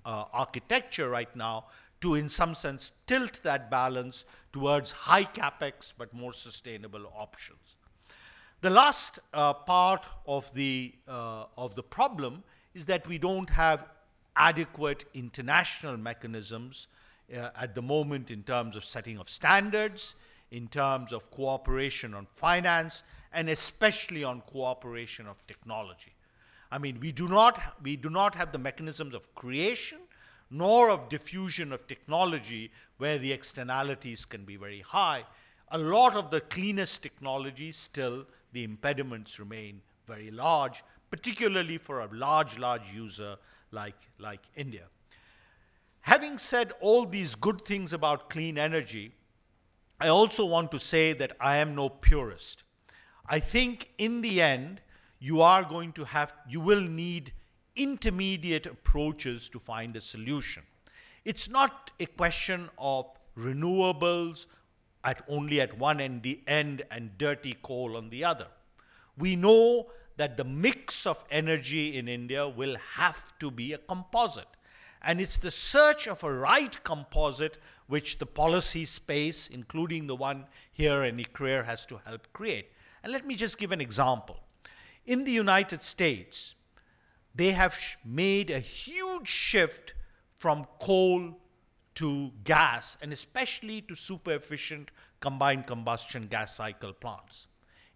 architecture right now to, in some sense, tilt that balance towards high capex but more sustainable options. The last part of the problem is that we don't have adequate international mechanisms at the moment in terms of setting of standards, in terms of cooperation on finance, and especially on cooperation of technology. I mean, we do not have the mechanisms of creation nor of diffusion of technology where the externalities can be very high. A lot of the cleanest technologies still, the impediments remain very large, particularly for a large user like India. Having said all these good things about clean energy, I also want to say that I am no purist. I think in the end, you will need intermediate approaches to find a solution. It's not a question of renewables only at one end and dirty coal on the other. We know that the mix of energy in India will have to be a composite. And it's the search of a right composite which the policy space, including the one here in ICRIER, has to help create. And let me just give an example. In the United States, they have made a huge shift from coal to gas, and especially to super efficient combined combustion gas cycle plants.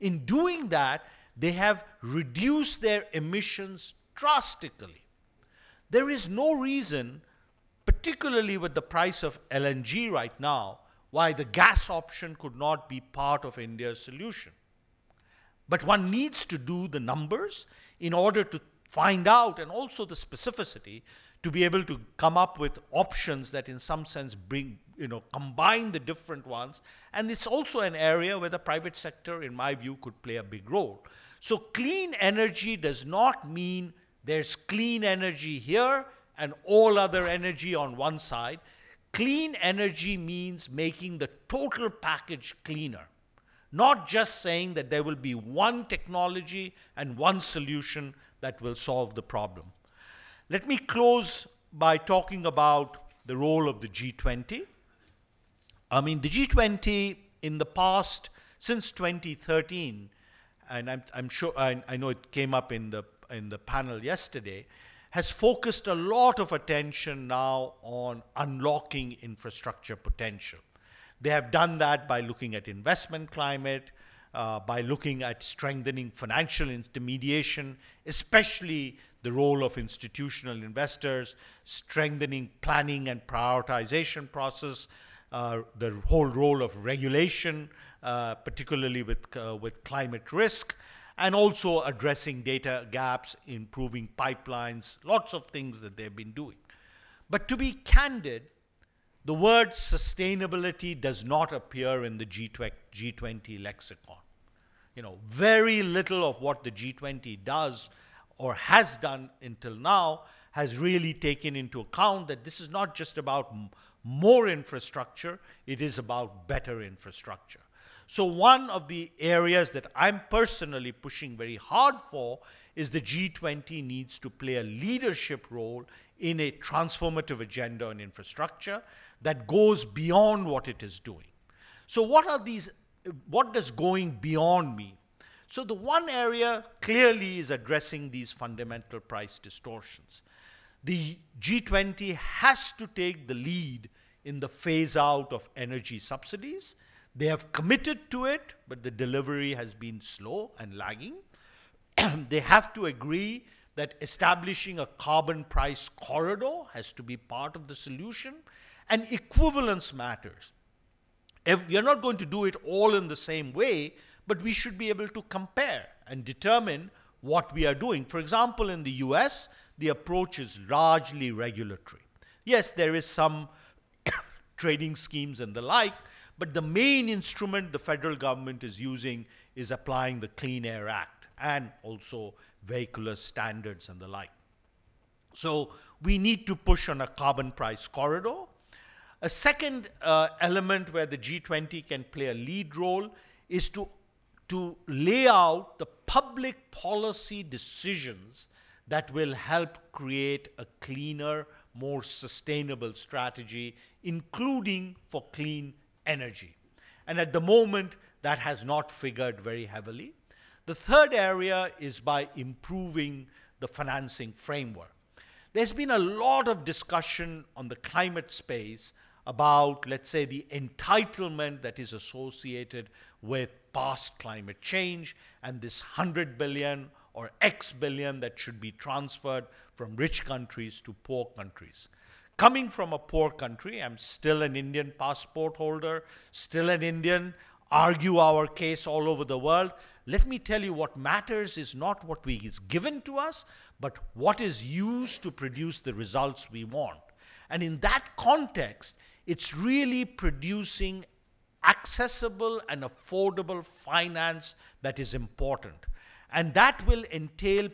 In doing that, they have reduced their emissions drastically. There is no reason, particularly with the price of LNG right now, why the gas option could not be part of India's solution. But one needs to do the numbers in order to find out, and also the specificity, to be able to come up with options that in some sense combine the different ones. And it's also an area where the private sector, in my view, could play a big role. So clean energy does not mean there's clean energy here and all other energy on one side. Clean energy means making the total package cleaner, not just saying that there will be one technology and one solution that will solve the problem. Let me close by talking about the role of the G20. I mean, the G20 in the past, since 2013, and I'm sure, I know it came up in the panel yesterday, has focused a lot of attention now on unlocking infrastructure potential. They have done that by looking at investment climate, by looking at strengthening financial intermediation, especially the role of institutional investors, strengthening planning and prioritization process, the whole role of regulation, particularly with climate risk, and also addressing data gaps, improving pipelines, lots of things that they've been doing. But to be candid, the word sustainability does not appear in the G20 lexicon. Very little of what the G20 does or has done until now has really taken into account that this is not just about more infrastructure, it is about better infrastructure. So one of the areas that I'm personally pushing very hard for is the G20 needs to play a leadership role in a transformative agenda on infrastructure that goes beyond what it is doing. So what does going beyond mean? So the one area clearly is addressing these fundamental price distortions. The G20 has to take the lead in the phase out of energy subsidies. They have committed to it, but the delivery has been slow and lagging. They have to agree that establishing a carbon price corridor has to be part of the solution, and equivalence matters. You're not going to do it all in the same way, but we should be able to compare and determine what we are doing. For example, in the US, the approach is largely regulatory. Yes, there is some trading schemes and the like, but the main instrument the federal government is using is applying the Clean Air Act and also vehicular standards and the like. So we need to push on a carbon price corridor. A second element where the G20 can play a lead role is to lay out the public policy decisions that will help create a cleaner, more sustainable strategy, including for clean energy. And at the moment, that has not figured very heavily. The third area is by improving the financing framework. There's been a lot of discussion on the climate space about, let's say, the entitlement that is associated with past climate change and this 100 billion or X billion that should be transferred from rich countries to poor countries. Coming from a poor country, I'm still an Indian passport holder, still an Indian, argue our case all over the world. Let me tell you, what matters is not what is given to us, but what is used to produce the results we want. And in that context, it's really producing accessible and affordable finance that is important. And that will entail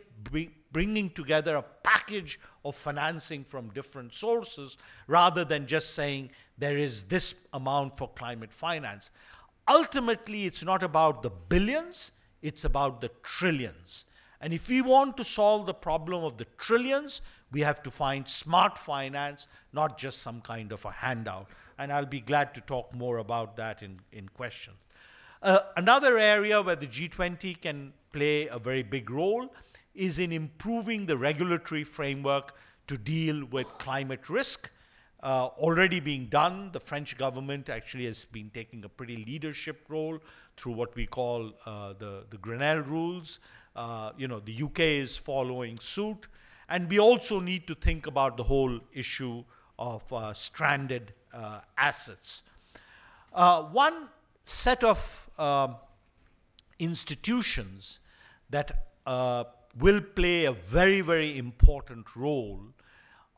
bringing together a package of financing from different sources rather than just saying there is this amount for climate finance. Ultimately, it's not about the billions, it's about the trillions. And if we want to solve the problem of the trillions, we have to find smart finance, not just some kind of a handout. And I'll be glad to talk more about that in questions. Another area where the G20 can play a very big role is in improving the regulatory framework to deal with climate risk. Already being done, the French government actually has been taking a pretty leadership role through what we call the Grenelle rules. The UK is following suit. And we also need to think about the whole issue of stranded assets. One set of institutions that will play a very, very important role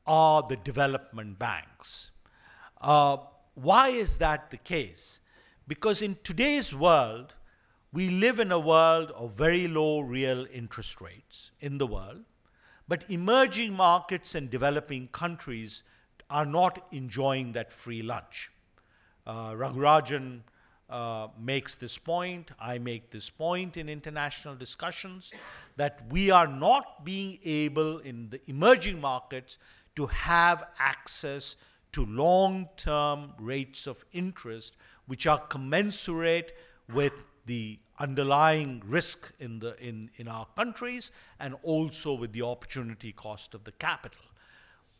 are the development banks. Why is that the case? Because in today's world, we live in a world of very low real interest rates in the world, but emerging markets and developing countries are not enjoying that free lunch. Ragurajan makes this point, I make this point in international discussions, that we are not being able in the emerging markets to have access to long-term rates of interest which are commensurate with the underlying risk in our countries and also with the opportunity cost of the capital.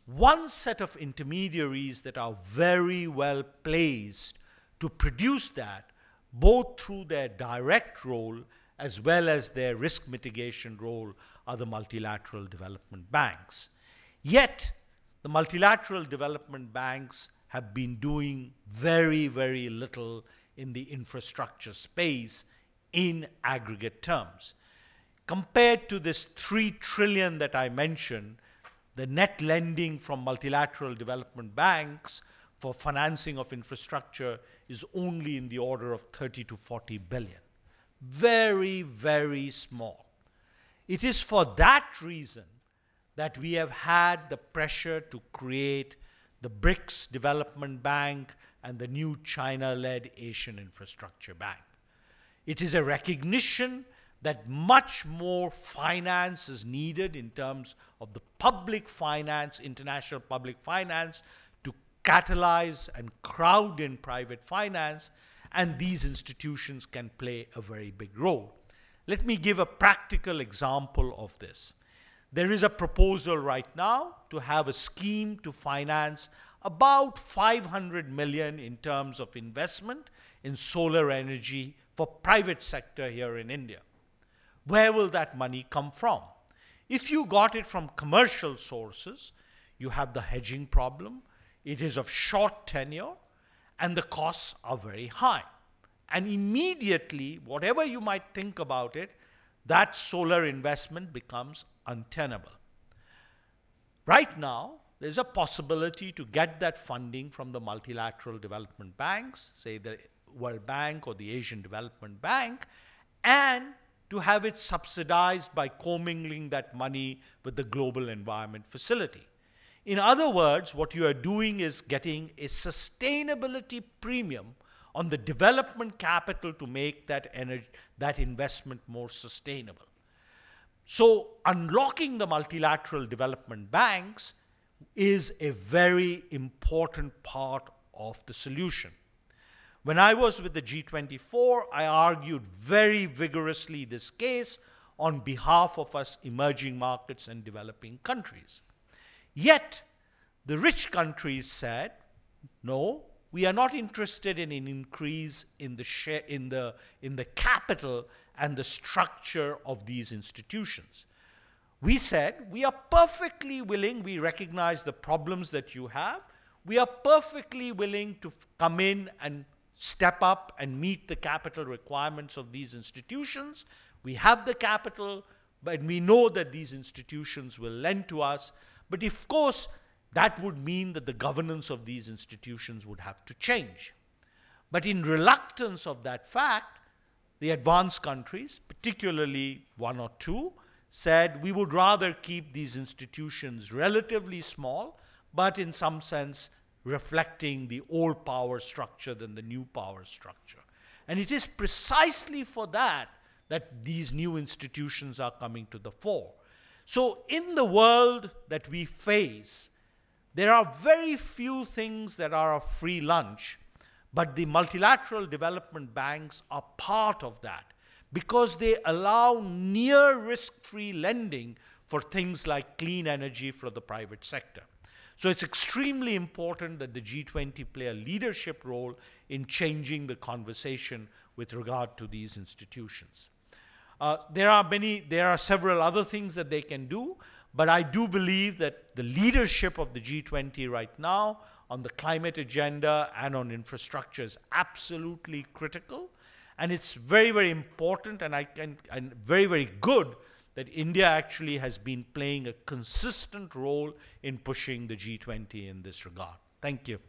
One set of intermediaries that are very well placed to produce that, both through their direct role as well as their risk mitigation role, are the multilateral development banks. Yet, the multilateral development banks have been doing very, very little in the infrastructure space in aggregate terms. Compared to this 3 trillion that I mentioned, the net lending from multilateral development banks for financing of infrastructure is only in the order of 30 to 40 billion. Very, very small. It is for that reason that we have had the pressure to create the BRICS Development Bank and the new China-led Asian Infrastructure Bank. It is a recognition that much more finance is needed in terms of the public finance, international public finance, to catalyze and crowd in private finance, and these institutions can play a very big role. Let me give a practical example of this. There is a proposal right now to have a scheme to finance about 500 million in terms of investment in solar energy for private sector here in India. Where will that money come from? If you got it from commercial sources, you have the hedging problem. It is of short tenure, and the costs are very high. And immediately, whatever you might think about it, that solar investment becomes untenable. Right now, there's a possibility to get that funding from the multilateral development banks, say the World Bank or the Asian Development Bank, and to have it subsidized by commingling that money with the Global Environment Facility. In other words, what you are doing is getting a sustainability premium on the development capital to make that investment more sustainable. So unlocking the multilateral development banks is a very important part of the solution. When I was with the G24, I argued very vigorously this case on behalf of us emerging markets and developing countries. Yet, the rich countries said, no, we are not interested in an increase in the share, in the capital and the structure of these institutions. We said, we are perfectly willing, we recognize the problems that you have, we are perfectly willing to come in and step up and meet the capital requirements of these institutions. We have the capital, but we know that these institutions will lend to us. But of course, that would mean that the governance of these institutions would have to change. But in reluctance of that fact, the advanced countries, particularly one or two, said we would rather keep these institutions relatively small, but in some sense reflecting the old power structure than the new power structure. And it is precisely for that that these new institutions are coming to the fore. So in the world that we face, there are very few things that are a free lunch, but the multilateral development banks are part of that because they allow near risk-free lending for things like clean energy for the private sector. So it's extremely important that the G20 play a leadership role in changing the conversation with regard to these institutions. There are several other things that they can do, but I do believe that the leadership of the G20 right now on the climate agenda and on infrastructure is absolutely critical. And it's very, very important and very, very good that India actually has been playing a consistent role in pushing the G20 in this regard. Thank you.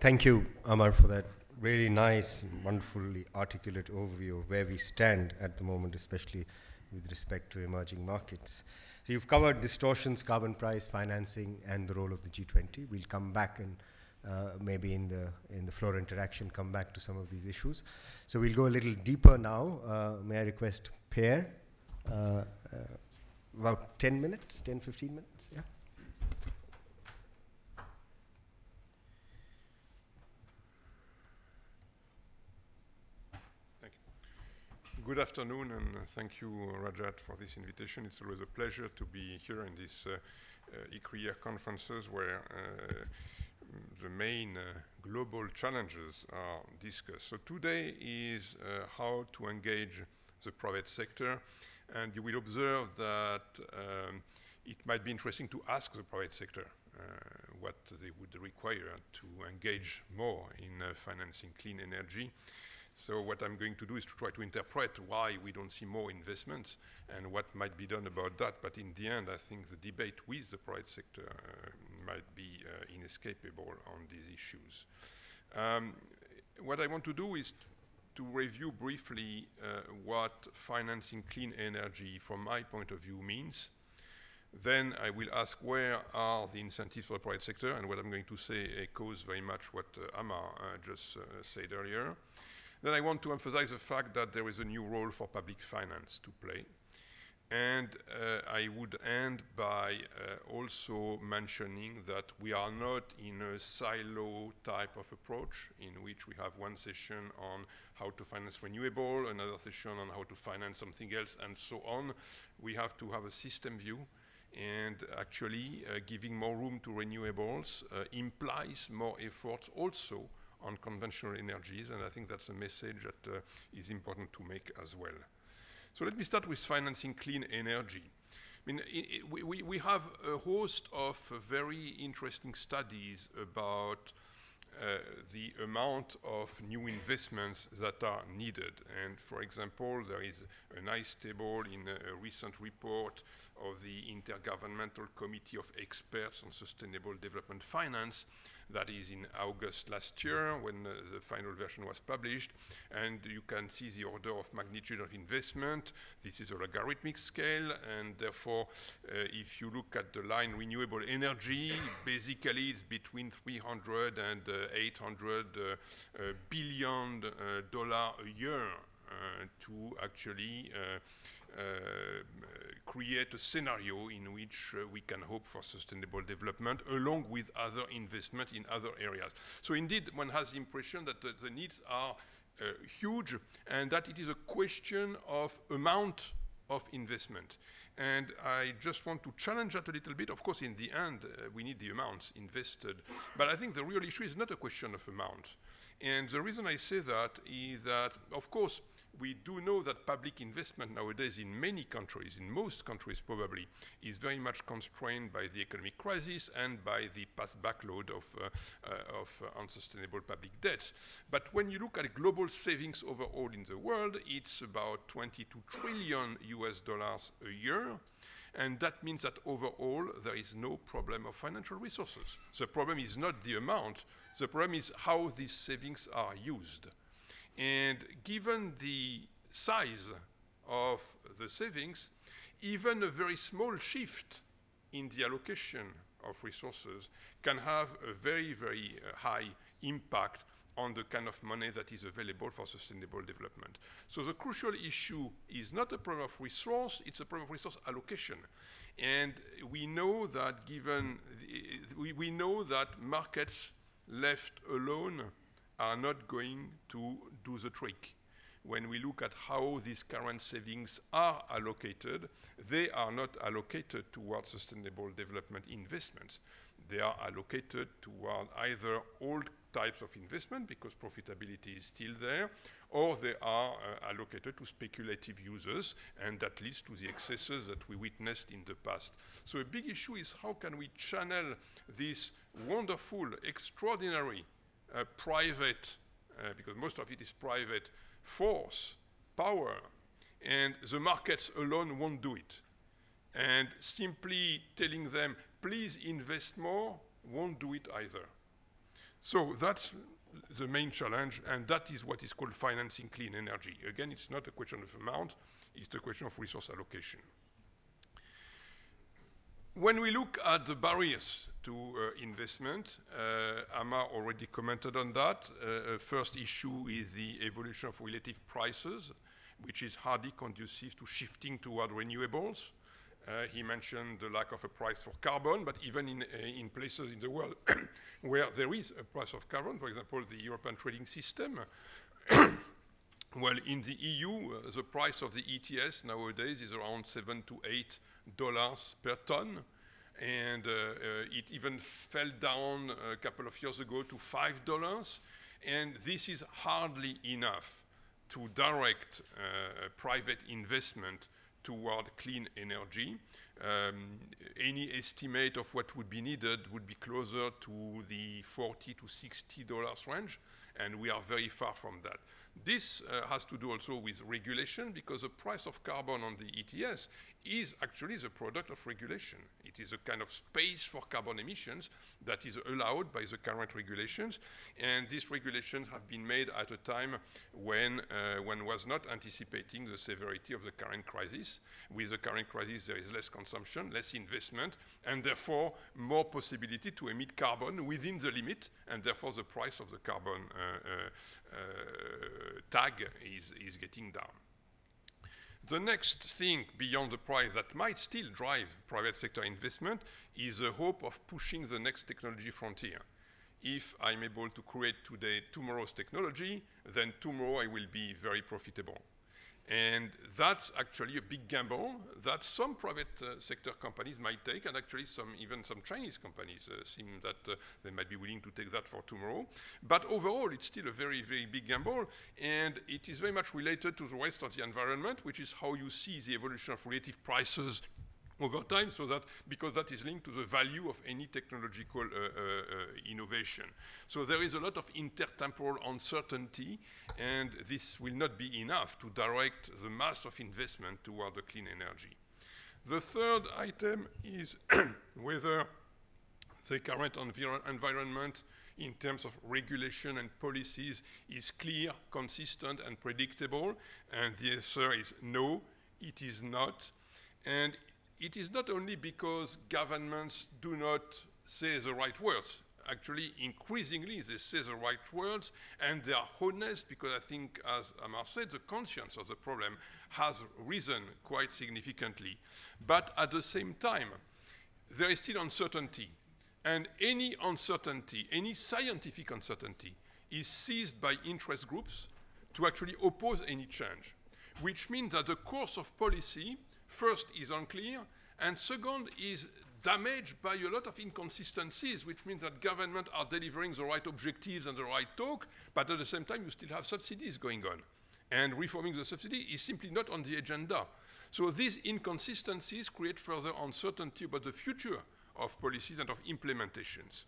Thank you, Amar, for that really nice and wonderfully articulate overview of where we stand at the moment, especially with respect to emerging markets. So you've covered distortions, carbon price, financing, and the role of the G20. We'll come back and maybe in the floor interaction come back to some of these issues. So we'll go a little deeper now. May I request Per? About 10 minutes, 10, 15 minutes, yeah? Good afternoon, and thank you, Rajat, for this invitation. It's always a pleasure to be here in these ICRIER conferences where the main global challenges are discussed. So today is how to engage the private sector, and you will observe that it might be interesting to ask the private sector what they would require to engage more in financing clean energy. So what I'm going to do is to try to interpret why we don't see more investments and what might be done about that. But in the end, I think the debate with the private sector might be inescapable on these issues. What I want to do is to review briefly what financing clean energy from my point of view means. Then I will ask where are the incentives for the private sector, and what I'm going to say echoes very much what Amar just said earlier. Then I want to emphasize the fact that there is a new role for public finance to play. And I would end by also mentioning that we are not in a silo type of approach in which we have one session on how to finance renewable, another session on how to finance something else, and so on. We have to have a system view, and actually giving more room to renewables implies more efforts also on conventional energies, and I think that's a message that is important to make as well. So let me start with financing clean energy. I mean, we have a host of very interesting studies about the amount of new investments that are needed. And for example, there is a nice table in a recent report of the Intergovernmental Committee of Experts on Sustainable Development Finance that is in August last year when the final version was published. And you can see the order of magnitude of investment. This is a logarithmic scale, and therefore, if you look at the line renewable energy, basically it's between 300 and 800 billion dollars a year to actually create a scenario in which we can hope for sustainable development along with other investment in other areas. So indeed, one has the impression that the needs are huge and that it is a question of amount of investment. And I just want to challenge that a little bit. Of course, in the end, we need the amounts invested. But I think the real issue is not a question of amount. And the reason I say that is that, of course, we do know that public investment nowadays in many countries, in most countries probably, is very much constrained by the economic crisis and by the past backload of unsustainable public debt. But when you look at global savings overall in the world, it's about 22 trillion US dollars a year. And that means that overall, there is no problem of financial resources. The problem is not the amount. The problem is how these savings are used. And given the size of the savings, even a very small shift in the allocation of resources can have a very, very high impact on the kind of money that is available for sustainable development. So the crucial issue is not a problem of resource, it's a problem of resource allocation. And we know that we know that markets left alone are not going to do the trick. When we look at how these current savings are allocated, they are not allocated towards sustainable development investments. They are allocated toward either old types of investment because profitability is still there, or they are allocated to speculative users, and that leads to the excesses that we witnessed in the past. So a big issue is how can we channel this wonderful, extraordinary private, because most of it is private, force, power, and the markets alone won't do it. And simply telling them, please invest more, won't do it either. So that's the main challenge, and that is what is called financing clean energy. Again, it's not a question of amount, it's a question of resource allocation. When we look at the barriers to investment, Amar already commented on that. First issue is the evolution of relative prices, which is hardly conducive to shifting toward renewables. He mentioned the lack of a price for carbon, but even in places in the world where there is a price of carbon, for example, the European trading system, well, in the EU, the price of the ETS nowadays is around $7 to $8 per ton, and it even fell down a couple of years ago to $5, and this is hardly enough to direct private investment toward clean energy. Any estimate of what would be needed would be closer to the $40 to $60 range, and we are very far from that. This has to do also with regulation, because the price of carbon on the ETS is actually the product of regulation. It is a kind of space for carbon emissions that is allowed by the current regulations, and these regulations have been made at a time when one was not anticipating the severity of the current crisis. With the current crisis, there is less consumption, less investment, and therefore more possibility to emit carbon within the limit, and therefore the price of the carbon tag is getting down. The next thing beyond the price that might still drive private sector investment is the hope of pushing the next technology frontier. If I'm able to create today tomorrow's technology, then tomorrow I will be very profitable. And that's actually a big gamble that some private sector companies might take, and actually even some Chinese companies seem that they might be willing to take that for tomorrow. But overall, it's still a very, very big gamble, and it is very much related to the rest of the environment, which is how you see the evolution of relative prices over time, so that because that is linked to the value of any technological innovation. So there is a lot of intertemporal uncertainty, and this will not be enough to direct the mass of investment toward the clean energy. The third item is whether the current environment in terms of regulation and policies is clear, consistent, and predictable, and the answer is no, it is not. And it is not only because governments do not say the right words. actually increasingly they say the right words and they are honest, because I think, as Amar said, the conscience of the problem has risen quite significantly. But at the same time, there is still uncertainty. And any uncertainty, any scientific uncertainty, is seized by interest groups to actually oppose any change, which means that the course of policy, first, is unclear, and second, is damaged by a lot of inconsistencies, which means that governments are delivering the right objectives and the right talk, but at the same time, you still have subsidies going on. And reforming the subsidy is simply not on the agenda. So these inconsistencies create further uncertainty about the future of policies and of implementations.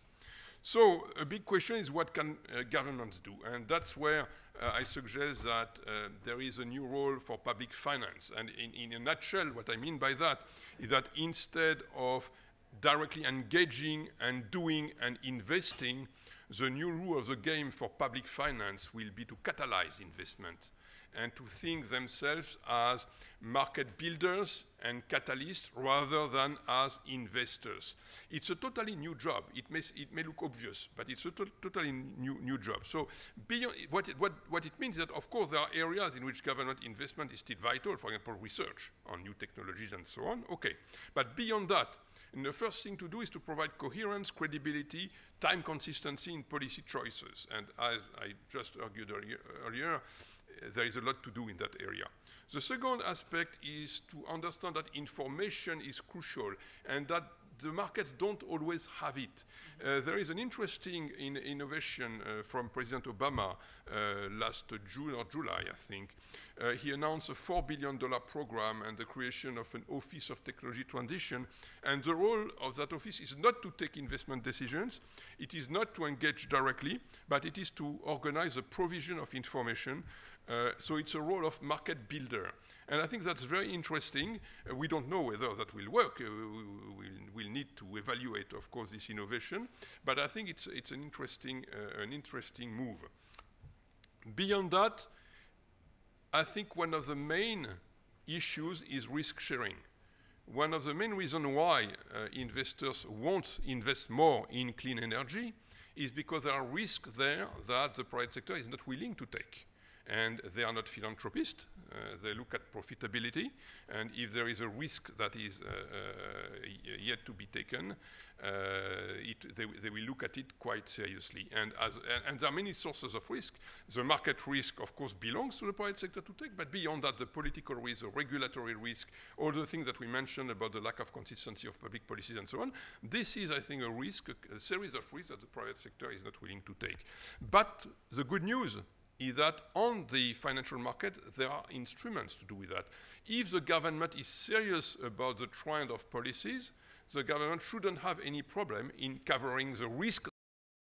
So a big question is, what can governments do? And that's where I suggest that there is a new role for public finance. And in a nutshell, what I mean by that is that instead of directly engaging and doing and investing, the new rule of the game for public finance will be to catalyze investment and to think themselves as market builders and catalysts rather than as investors. It's a totally new job. It may look obvious, but it's a totally new job. So beyond, what it means is that, of course, there are areas in which government investment is still vital, for example, research on new technologies and so on. Okay. But beyond that, and the first thing to do is to provide coherence, credibility, time consistency in policy choices. And as I just argued earlier, there is a lot to do in that area. The second aspect is to understand that information is crucial and that the markets don't always have it. There is an interesting innovation from President Obama last June or July, I think. He announced a $4 billion program and the creation of an Office of Technology Transition. And the role of that office is not to take investment decisions. It is not to engage directly, but it is to organize the provision of information. So it's a role of market builder. And I think that's very interesting. We don't know whether that will work. We'll need to evaluate, of course, this innovation. But I think it's an interesting move. Beyond that, I think one of the main issues is risk sharing. One of the main reasons why investors won't invest more in clean energy is because there are risks there that the private sector is not willing to take. And they are not philanthropists. They look at profitability. And if there is a risk that is yet to be taken, they will look at it quite seriously. And there are many sources of risk. The market risk, of course, belongs to the private sector to take. But beyond that, the political risk, the regulatory risk, all the things that we mentioned about the lack of consistency of public policies and so on, this is, I think, a risk, a series of risks that the private sector is not willing to take. But the good news is that on the financial market, there are instruments to do with that. If the government is serious about the trend of policies, the government shouldn't have any problem in covering the risk